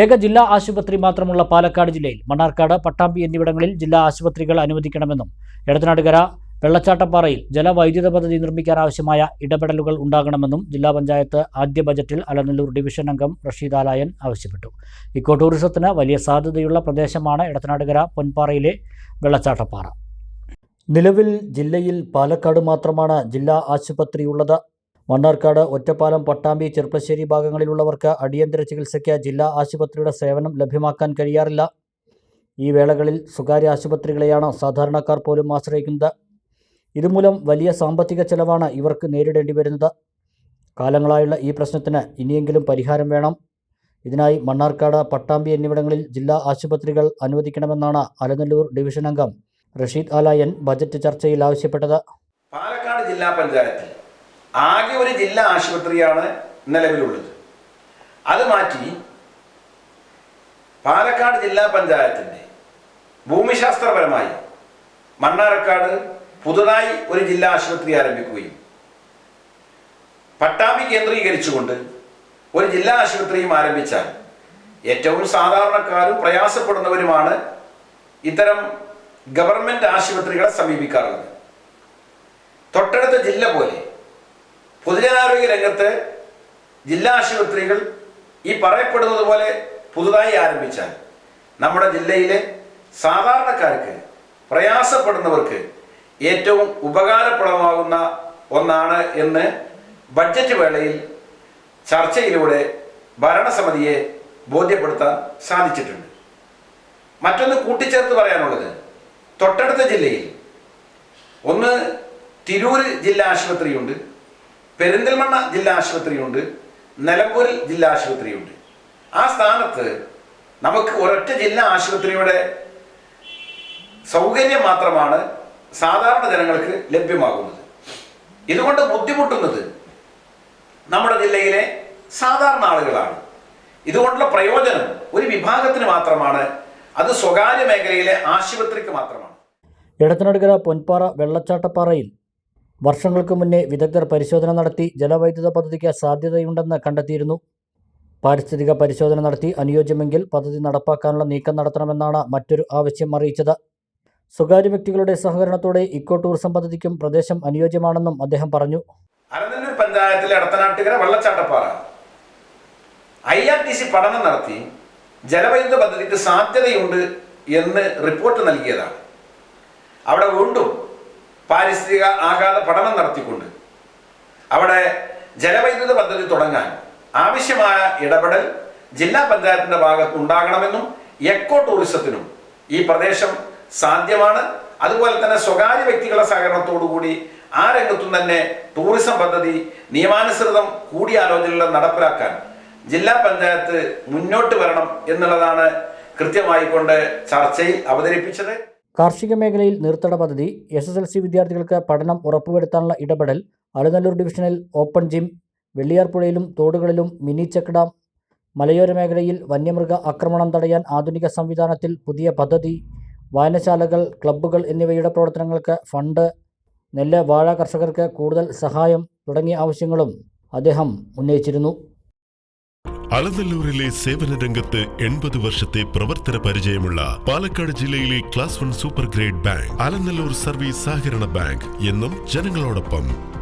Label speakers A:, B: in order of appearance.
A: ഏക ജില്ലാ ആശുപത്രി മാത്രമുള്ള പാലക്കാട് ജില്ലയിൽ മണ്ണാർക്കാട്, പട്ടാമ്പി എന്നിവിടങ്ങളിൽ ജില്ലാ ആശുപത്രികൾ അനുവദിക്കണമെന്നും എടത്തനാട്ടുകര വെള്ളച്ചാട്ടപ്പാറയിൽ ജലവൈദ്യുത പദ്ധതി നിർമ്മിക്കാനാവശ്യമായ ഇടപെടലുകൾ ഉണ്ടാകണമെന്നും ജില്ലാ പഞ്ചായത്ത് ആദ്യ ബജറ്റിൽ അലനല്ലൂർ ഡിവിഷൻ അംഗം റഷീദ് ആലായൻ ആവശ്യപ്പെട്ടു. ഇക്കോ ടൂറിസത്തിന് വലിയ സാധ്യതയുള്ള പ്രദേശമാണ് എടത്തനാട്ടുകര പൊൻപാറയിലെ വെള്ളച്ചാട്ടപ്പാറ. നിലവിൽ ജില്ലയിൽ പാലക്കാട് മാത്രമാണ് ജില്ലാ ആശുപത്രിയുള്ളത്. മണ്ണാർക്കാട്, ഒറ്റപ്പാലം, പട്ടാമ്പി, ചെർപ്പശ്ശേരി ഭാഗങ്ങളിലുള്ളവർക്ക് അടിയന്തര ചികിത്സയ്ക്ക് ജില്ലാ ആശുപത്രിയുടെ സേവനം ലഭ്യമാക്കാൻ കഴിയാറില്ല. ഈ വേളകളിൽ സ്വകാര്യ ആശുപത്രികളെയാണ് സാധാരണക്കാർ പോലും ആശ്രയിക്കുന്നത്. ഇതുമൂലം വലിയ സാമ്പത്തിക ചെലവാണ് ഇവർക്ക് നേരിടേണ്ടി വരുന്നത്. കാലങ്ങളായുള്ള ഈ പ്രശ്നത്തിന് ഇനിയെങ്കിലും പരിഹാരം വേണം. ഇതിനായി മണ്ണാർക്കാട്, പട്ടാമ്പി എന്നിവിടങ്ങളിൽ ജില്ലാ ആശുപത്രികൾ അനുവദിക്കണമെന്നാണ് അലനല്ലൂർ ഡിവിഷൻ അംഗം റഷീദ് ആലായൻ ബജറ്റ് ചർച്ചയിൽ ആവശ്യപ്പെട്ടത്.
B: പാലക്കാട് ജില്ലാ പഞ്ചായത്തിൽ ആകെ ഒരു ജില്ലാ ആശുപത്രിയാണ് നിലവിലുള്ളത്. അത് മാറ്റി പാലക്കാട് ജില്ലാ പഞ്ചായത്തിൻ്റെ ഭൂമിശാസ്ത്രപരമായി മണ്ണാർക്കാട് പുതുതായി ഒരു ജില്ലാ ആശുപത്രി ആരംഭിക്കുകയും പട്ടാമ്പി കേന്ദ്രീകരിച്ചുകൊണ്ട് ഒരു ജില്ലാ ആശുപത്രിയും ആരംഭിച്ചാൽ ഏറ്റവും സാധാരണക്കാരും പ്രയാസപ്പെടുന്നവരുമാണ് ഇത്തരം ഗവൺമെൻറ് ആശുപത്രികളെ സമീപിക്കാറുള്ളത്. തൊട്ടടുത്ത ജില്ല പോലെ പൊതുജനാരോഗ്യ രംഗത്ത് ജില്ലാ ആശുപത്രികൾ ഈ പറയപ്പെടുന്നത് പോലെ പുതുതായി ആരംഭിച്ചാൽ നമ്മുടെ ജില്ലയിലെ സാധാരണക്കാർക്ക്, പ്രയാസപ്പെടുന്നവർക്ക് ഏറ്റവും ഉപകാരപ്രദമാകുന്ന ഒന്നാണ് എന്ന് ബഡ്ജറ്റ് വേളയിൽ ചർച്ചയിലൂടെ ഭരണസമിതിയെ ബോധ്യപ്പെടുത്താൻ സാധിച്ചിട്ടുണ്ട്. മറ്റൊന്ന് കൂട്ടിച്ചേർത്ത് പറയാനുള്ളത്, തൊട്ടടുത്ത ജില്ലയിൽ ഒന്ന് തിരൂര് ജില്ലാ ആശുപത്രിയുണ്ട്, പെരിന്തൽമണ്ണ ജില്ലാ ആശുപത്രിയുണ്ട്, നിലമ്പൂരിൽ ജില്ലാ ആശുപത്രിയുണ്ട്. ആ സ്ഥാനത്ത് നമുക്ക് ഒരൊറ്റ ജില്ലാ ആശുപത്രിയുടെ സൗകര്യം മാത്രമാണ് സാധാരണ ജനങ്ങൾക്ക് ലഭ്യമാകുന്നത്. ഇതുകൊണ്ട് ബുദ്ധിമുട്ടുന്നത് നമ്മുടെ ജില്ലയിലെ സാധാരണ ആളുകളാണ്. ഇതുകൊണ്ടുള്ള പ്രയോജനം ഒരു വിഭാഗത്തിന് മാത്രമാണ്, അത് സ്വകാര്യ മേഖലയിലെ ആശുപത്രിക്ക് മാത്രമാണ്.
A: എടത്തനാട്ടുകര പൊൻപാറ വെള്ളച്ചാട്ടപ്പാറയിൽ വർഷങ്ങൾക്ക് മുന്നേ വിദഗ്ധർ പരിശോധന നടത്തി ജലവൈദ്യുത പദ്ധതിക്ക് സാധ്യതയുണ്ടെന്ന് കണ്ടെത്തിയിരുന്നു. പാരിസ്ഥിതിക പരിശോധന നടത്തി അനുയോജ്യമെങ്കിൽ പദ്ധതി നടപ്പാക്കാനുള്ള നീക്കം നടത്തണമെന്നാണ് മറ്റൊരു ആവശ്യം അറിയിച്ചത്. സ്വകാര്യ വ്യക്തികളുടെ സഹകരണത്തോടെ ഇക്കോ ടൂറിസം പദ്ധതിക്കും പ്രദേശം അനുയോജ്യമാണെന്നും അദ്ദേഹം പറഞ്ഞു.
B: അലനല്ലൂർ പഞ്ചായത്തിലെ എടത്തനാട്ടുകര വെള്ളച്ചാട്ടപ്പാറ IRTC പഠനം നടത്തി ജലവൈദ്യുത പദ്ധതിക്ക് സാധ്യതയുണ്ട് എന്ന് റിപ്പോർട്ട് നൽകിയതാണ്. അവിടെ വീണ്ടും പാരിസ്ഥിതിക ആഘാത പഠനം നടത്തിക്കൊണ്ട് അവിടെ ജലവൈദ്യുത പദ്ധതി തുടങ്ങാൻ ആവശ്യമായ ഇടപെടൽ ജില്ലാ പഞ്ചായത്തിൻ്റെ ഭാഗത്ത് ഉണ്ടാകണമെന്നും എക്കോ ടൂറിസത്തിനും ഈ പ്രദേശം സാധ്യമാണ്. അതുപോലെ തന്നെ സ്വകാര്യ വ്യക്തികളുടെ സഹകരണത്തോടുകൂടി ആ രംഗത്തും തന്നെ ടൂറിസം പദ്ധതി നിയമാനുസൃതം കൂടിയാലോചനകൾ നടപ്പിലാക്കാൻ ജില്ലാ പഞ്ചായത്ത് മുന്നോട്ട് വരണം എന്നുള്ളതാണ് കൃത്യമായിക്കൊണ്ട് ചർച്ചയിൽ അവതരിപ്പിച്ചത്.
A: കാർഷിക മേഖലയിൽ നീർത്തട പദ്ധതി, SSLC വിദ്യാർത്ഥികൾക്ക് പഠനം ഉറപ്പുവരുത്താനുള്ള ഇടപെടൽ, അലനല്ലൂർ ഡിവിഷനിൽ ഓപ്പൺ ജിം, വെള്ളിയാർപ്പുഴയിലും തോടുകളിലും മിനി ചെക്ക് ഡാം, മലയോര മേഖലയിൽ വന്യമൃഗ ആക്രമണം തടയാൻ ആധുനിക സംവിധാനത്തിൽ പുതിയ പദ്ധതി, വായനശാലകൾ, ക്ലബ്ബുകൾ എന്നിവയുടെ പ്രവർത്തനങ്ങൾക്ക് ഫണ്ട്, നെല്ല്, വാഴ കർഷകർക്ക് കൂടുതൽ സഹായം തുടങ്ങിയ ആവശ്യങ്ങളും അദ്ദേഹം ഉന്നയിച്ചിരുന്നു.
C: അലനല്ലൂരിലെ സേവന രംഗത്ത് 80 വർഷത്തെ പ്രവർത്തന പരിചയമുള്ള പാലക്കാട് ജില്ലയിലെ class 1 super grade bank Alanallur service സഹകരണ ബാങ്ക് എന്നും ജനങ്ങളോടൊപ്പം.